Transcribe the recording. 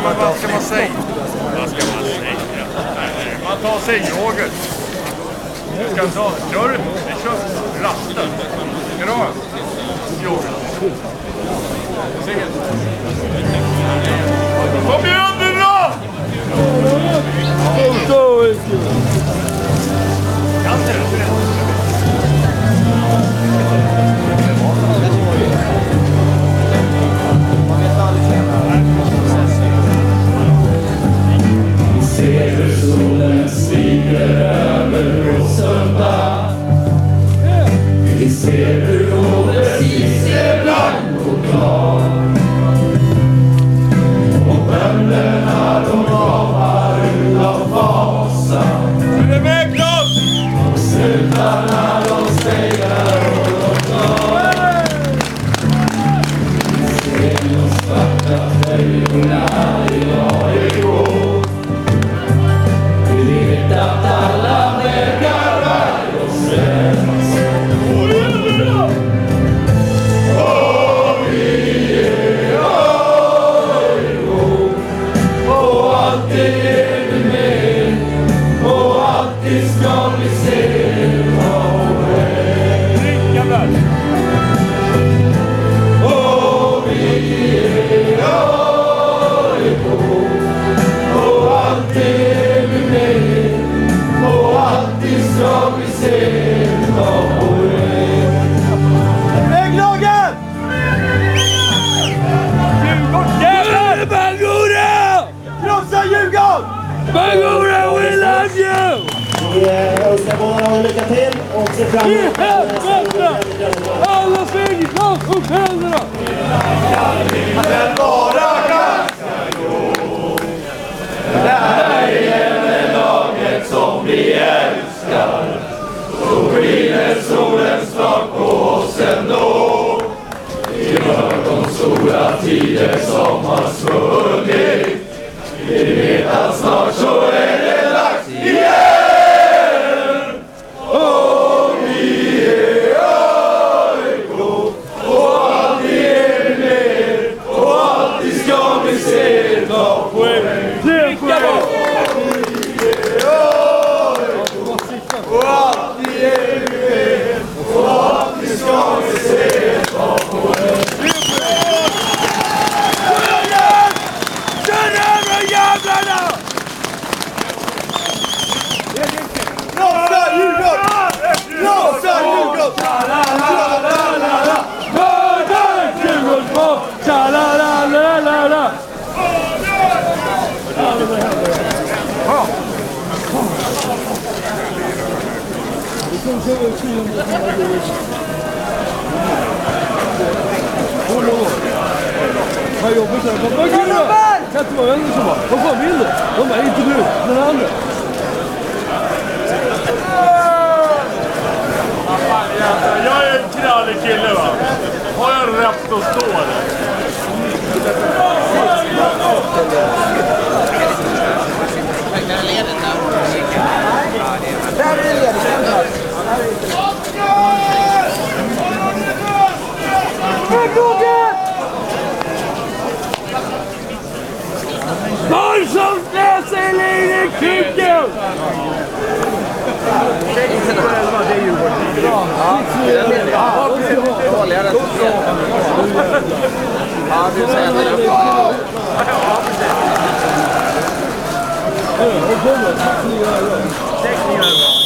Vad ska man säga? Vad ska man säga? Man tar sig yoghurt. Du ska ta, kör du? Vi kör rasten. Ska du ha yoghurt? Kom igen nu då! Ser hur solen stiger över Rosunda. Vi ser hur nådens is är blank och klar. Och bönderna de gapar utav fasa. Är det med Klas? Och slutarna de stegar och de drar. Vi ser de svarta färgerna idag igår. Vi vet att alla vägar bär oss rätt. Och vi är AIK. Och alltid är vi med. Och alltid ska vi se vår väg. Och vi är AIK. Och alltid är vi med. Och alltid ska vi se vår väg. Väglagen! Djurgårdsjävlar! Bangura! Krossa Djurgården! Bangura, we love you! Vi önskar båda lycka till och ser fram emot Alla fingrar upp händerna! Men bara ganska gå. Där är laget som vi älskar. Så skiner solen snart på oss ändå. Vi hör de stora tider som har svunnit. Vi vet att snart så är det dags igen. Och vi är AIK. Och alltid är vi med. Och alltid ska vi se ta poäng. Och alltid är vi med. Och alltid ska vi se ta poäng. Kör över jävlarna! Krossa Djurgården! Krossa Djurgården! Tja-la-la-la-la-la! Mörda Djurgårdsmål! Tja-la-la-la-la-la! Vad jobbar så här? Vad gör du? Kan inte vara vänner som bara, vad fan vill du? De bara, inte du, den andra. Jag är en krallig kille, va? Har jag rätt att stå där? Där är det ledigt. Barn som läser längre kuken! Det är Djurgården. Dåligare än ja, du säger det. Teckningar är bra.